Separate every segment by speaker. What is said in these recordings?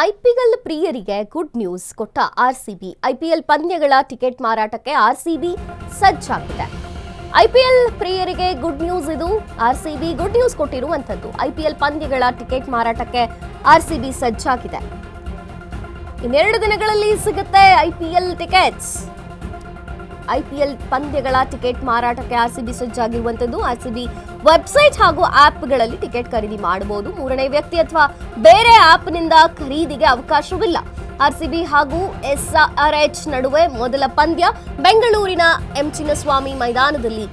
Speaker 1: IPL ಪ್ರಿಯರಿಗೆ good news ಕೊಟ್ಟ RCB. IPL ಪಂದ್ಯಗಳ ಟಿಕೆಟ್ ಮಾರಾಟಕ್ಕೆ ಆರ್ಸಿಬಿ ಸಜ್ಜಾಗಿದೆ. ಐಪಿಎಲ್ ಪ್ರಿಯರಿಗೆ ಗುಡ್ ನ್ಯೂಸ್ ಇದು. ಆರ್ಸಿಬಿ ಗುಡ್ ನ್ಯೂಸ್ ಕೊಟ್ಟಿರುವಂತದ್ದು. ಐಪಿಎಲ್ ಪಂದ್ಯಗಳ ಟಿಕೆಟ್ ಮಾರಾಟಕ್ಕೆ ಆರ್ಸಿಬಿ ಸಜ್ಜಾಗಿದೆ. ಇನ್ನೆರಡು ದಿನಗಳಲ್ಲಿ ಸಿಗುತ್ತೆ ಐಪಿಎಲ್ ಟಿಕೆಟ್ಸ್. ಐಪಿಎಲ್ ಪಂದ್ಯಗಳ ಟಿಕೆಟ್ ಮಾರಾಟಕ್ಕೆ ಆರ್ಸಿಬಿ ಸಜ್ಜಾಗಿರುವಂತದ್ದು. ಆರ್ಸಿಬಿ ವೆಬ್ಸೈಟ್ ಹಾಗೂ ಆಪ್ಗಳಲ್ಲಿ ಟಿಕೆಟ್ ಖರೀದಿ ಮಾಡಬಹುದು. ಮೂರನೇ ವ್ಯಕ್ತಿ ಅಥವಾ ಬೇರೆ ಆಪ್ನಿಂದ ಖರೀದಿಗೆ ಅವಕಾಶವಿಲ್ಲ. ಆರ್ಸಿಬಿ ಹಾಗೂ ಎಸ್ಆರ್ಎಚ್ ನಡುವೆ ಮೊದಲ ಪಂದ್ಯ ಬೆಂಗಳೂರಿನ ಎಂ ಚಿನ್ನಸ್ವಾಮಿ ಮೈದಾನದಲ್ಲಿ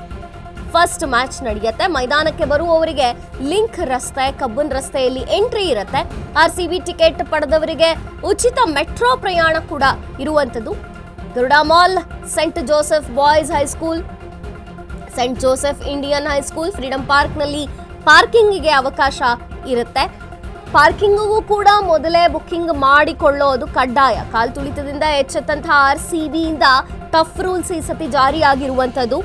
Speaker 1: ಫಸ್ಟ್ ಮ್ಯಾಚ್ ನಡೆಯುತ್ತೆ. ಮೈದಾನಕ್ಕೆ ಬರುವವರಿಗೆ ಲಿಂಕ್ ರಸ್ತೆ, ಕಬ್ಬನ್ ರಸ್ತೆಯಲ್ಲಿ ಎಂಟ್ರಿ ಇರುತ್ತೆ. ಆರ್ಸಿಬಿ ಟಿಕೆಟ್ ಪಡೆದವರಿಗೆ ಉಚಿತ ಮೆಟ್ರೋ ಪ್ರಯಾಣ ಕೂಡ ಇರುವಂತದ್ದು. Garuda mall, saint Joseph boys high school, saint Joseph Indian high school, freedom ಪಾರ್ಕ್ನಲ್ಲಿ ಪಾರ್ಕಿಂಗಿಗೆ ಅವಕಾಶ ಇರುತ್ತೆ. ಪಾರ್ಕಿಂಗಿಗೂ ಕೂಡ ಮೊದಲೇ ಬುಕ್ಕಿಂಗ್ ಮಾಡಿಕೊಳ್ಳೋದು ಕಡ್ಡಾಯ. ಕಾಲ್ ತುಳಿತದಿಂದ ಎಚ್ಚೆತ್ತಂತಹ ಆರ್ಸಿಬಿಯಿಂದ ಟಫ್ ರೂಲ್ಸ್ ಈ ಸತಿ ಜಾರಿಯಾಗಿರುವಂಥದ್ದು.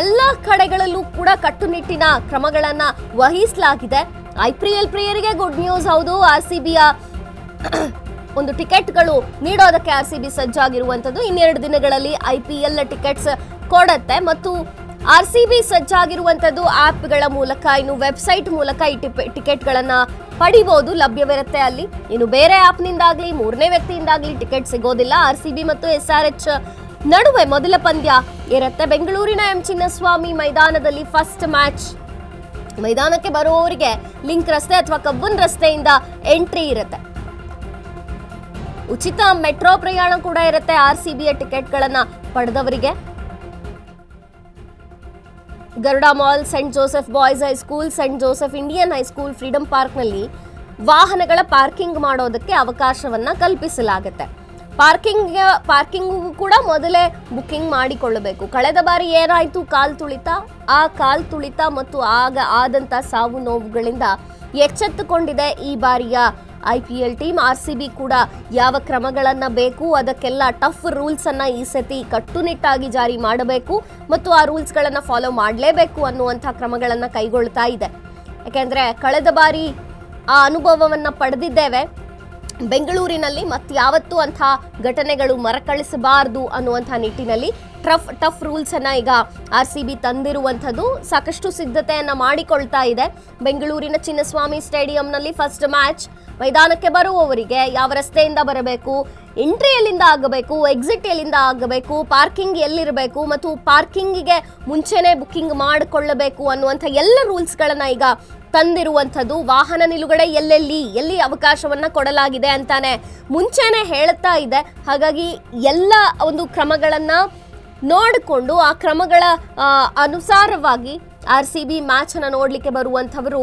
Speaker 1: ಎಲ್ಲ ಕಡೆಗಳಲ್ಲೂ ಕೂಡ ಕಟ್ಟುನಿಟ್ಟಿನ ಕ್ರಮಗಳನ್ನು ವಹಿಸಲಾಗಿದೆ. ಐಪಿಎಲ್ ಪ್ರಿಯರಿಗೆ ಗುಡ್ ನ್ಯೂಸ್ ಹೌದು. ಆರ್ಸಿಬಿಯ ಒಂದು ಟಿಕೆಟ್ಗಳು ನೀಡೋದಕ್ಕೆ ಆರ್ಸಿಬಿ ಸಜ್ಜಾಗಿರುವಂಥದ್ದು. ಇನ್ನೆರಡು ದಿನಗಳಲ್ಲಿ ಐಪಿಎಲ್ ಟಿಕೆಟ್ಸ್ ಕೊಡುತ್ತೆ ಮತ್ತು ಆರ್ಸಿಬಿ ಸಜ್ಜಾಗಿರುವಂಥದ್ದು ಆ್ಯಪ್ಗಳ ಮೂಲಕ, ಇನ್ನು ವೆಬ್ಸೈಟ್ ಮೂಲಕ ಈ ಟಿಕೆಟ್ಗಳನ್ನು ಪಡಿಬಹುದು, ಲಭ್ಯವಿರುತ್ತೆ ಅಲ್ಲಿ. ಇನ್ನು ಬೇರೆ ಆ್ಯಪ್ನಿಂದಾಗಲಿ ಮೂರನೇ ವ್ಯಕ್ತಿಯಿಂದಾಗಲಿ ಟಿಕೆಟ್ ಸಿಗೋದಿಲ್ಲ. ಆರ್ಸಿಬಿ ಮತ್ತು ಎಸ್ಆರ್ಎಚ್ ನಡುವೆ ಮೊದಲ ಪಂದ್ಯ ಇರುತ್ತೆ. ಬೆಂಗಳೂರಿನ ಎಂ ಚಿನ್ನಸ್ವಾಮಿ ಮೈದಾನದಲ್ಲಿ ಫಸ್ಟ್ ಮ್ಯಾಚ್. ಮೈದಾನಕ್ಕೆ ಬರುವವರಿಗೆ ಲಿಂಕ್ ರಸ್ತೆ ಅಥವಾ ಕಬ್ಬನ್ ರಸ್ತೆಯಿಂದ ಎಂಟ್ರಿ ಇರುತ್ತೆ. ಉಚಿತ ಮೆಟ್ರೋ ಪ್ರಯಾಣ ಕೂಡ ಇರುತ್ತೆ ಆರ್ಸಿಬಿಯ ಟಿಕೆಟ್ಗಳನ್ನು ಪಡೆದವರಿಗೆ. Garuda mall, saint Joseph boys high school, saint Joseph Indian high school, freedom ಪಾರ್ಕ್ನಲ್ಲಿ ವಾಹನಗಳ ಪಾರ್ಕಿಂಗ್ ಮಾಡೋದಕ್ಕೆ ಅವಕಾಶವನ್ನ ಕಲ್ಪಿಸಲಾಗುತ್ತೆ. ಪಾರ್ಕಿಂಗ್ ಕೂಡ ಮೊದಲೇ ಬುಕ್ಕಿಂಗ್ ಮಾಡಿಕೊಳ್ಳಬೇಕು. ಕಳೆದ ಬಾರಿ ಏನಾಯಿತು, ಕಾಲ್ ತುಳಿತ. ಆ ಕಾಲ್ ತುಳಿತ ಮತ್ತು ಆಗ ಆದಂಥ ಸಾವು ನೋವುಗಳಿಂದ ಎಚ್ಚೆತ್ತುಕೊಂಡಿದೆ ಈ ಬಾರಿಯ ಐಪಿಎಲ್ ಟೀಮ್. ಆರ್ಸಿಬಿ ಕೂಡ ಯಾವ ಕ್ರಮಗಳನ್ನು ಬೇಕು ಅದಕ್ಕೆಲ್ಲ ಟಫ್ ರೂಲ್ಸನ್ನು ಈ ಸತಿ ಕಟ್ಟುನಿಟ್ಟಾಗಿ ಜಾರಿ ಮಾಡಬೇಕು ಮತ್ತು ಆ ರೂಲ್ಸ್ಗಳನ್ನು ಫಾಲೋ ಮಾಡಲೇಬೇಕು ಅನ್ನುವಂಥ ಕ್ರಮಗಳನ್ನು ಕೈಗೊಳ್ತಾ ಇದೆ. ಯಾಕೆಂದರೆ ಕಳೆದ ಬಾರಿ ಆ ಅನುಭವವನ್ನು ಪಡೆದಿದ್ದೇವೆ. ಬೆಂಗಳೂರಿನಲ್ಲಿ ಮತ್ತಾವತ್ತೂ ಅಂಥ ಘಟನೆಗಳು ಮರುಕಳಿಸಬಾರದು ಅನ್ನುವಂಥ ನಿಟ್ಟಿನಲ್ಲಿ ಟಫ್ ರೂಲ್ಸನ್ನು ಈಗ ಆರ್ಸಿಬಿ ತಂದಿರುವಂಥದ್ದು. ಸಾಕಷ್ಟು ಸಿದ್ಧತೆಯನ್ನು ಮಾಡಿಕೊಳ್ತಾ ಇದೆ. ಬೆಂಗಳೂರಿನ ಚಿನ್ನಸ್ವಾಮಿ ಸ್ಟೇಡಿಯಂನಲ್ಲಿ ಫಸ್ಟ್ ಮ್ಯಾಚ್. ಮೈದಾನಕ್ಕೆ ಬರುವವರಿಗೆ ಯಾವ ರಸ್ತೆಯಿಂದ ಬರಬೇಕು, ಎಂಟ್ರಿ ಎಲ್ಲಿಂದ ಆಗಬೇಕು, ಎಕ್ಸಿಟ್ ಎಲ್ಲಿಂದ ಆಗಬೇಕು, ಪಾರ್ಕಿಂಗ್ ಎಲ್ಲಿರಬೇಕು ಮತ್ತು ಪಾರ್ಕಿಂಗಿಗೆ ಮುಂಚೆನೇ ಬುಕ್ಕಿಂಗ್ ಮಾಡಿಕೊಳ್ಳಬೇಕು ಅನ್ನುವಂಥ ಎಲ್ಲ ರೂಲ್ಸ್ಗಳನ್ನು ಈಗ ತಂದಿರುವಂಥದ್ದು. ವಾಹನ ನಿಲುಗಡೆ ಎಲ್ಲಿ ಅವಕಾಶವನ್ನ ಕೊಡಲಾಗಿದೆ ಅಂತಾನೆ ಮುಂಚೆನೆ ಹೇಳ್ತಾ ಇದೆ. ಹಾಗಾಗಿ ಎಲ್ಲ ಒಂದು ಕ್ರಮಗಳನ್ನ ನೋಡಿಕೊಂಡು ಆ ಕ್ರಮಗಳ ಅನುಸಾರವಾಗಿ ಆರ್ಸಿಬಿ ಮ್ಯಾಚ್ ಅನ್ನು ನೋಡ್ಲಿಕ್ಕೆ ಬರುವಂಥವರು,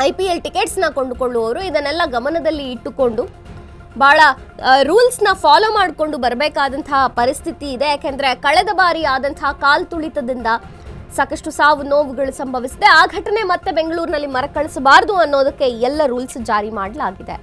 Speaker 1: ಐಪಿಎಲ್ ಟಿಕೆಟ್ಸ್ನ ಕೊಂಡುಕೊಳ್ಳುವವರು ಇದನ್ನೆಲ್ಲ ಗಮನದಲ್ಲಿ ಇಟ್ಟುಕೊಂಡು ಭಾಳ ರೂಲ್ಸ್ನ ಫಾಲೋ ಮಾಡಿಕೊಂಡು ಬರಬೇಕಾದಂತಹ ಪರಿಸ್ಥಿತಿ ಇದೆ. ಯಾಕೆಂದರೆ ಕಳೆದ ಬಾರಿ ಆದಂತಹ ಕಾಲ್ ತುಳಿತದಿಂದ ಸಾಕಷ್ಟು ಸಾವು ನೋವುಗಳು ಸಂಭವಿಸಿದೆ. ಆ ಘಟನೆ ಮತ್ತೆ ಬೆಂಗಳೂರಿನಲ್ಲಿ ಮರುಕಳಿಸಬಾರದು ಅನ್ನೋದಕ್ಕೆ ಎಲ್ಲ ರೂಲ್ಸ್ ಜಾರಿ ಮಾಡಲಾಗಿದೆ.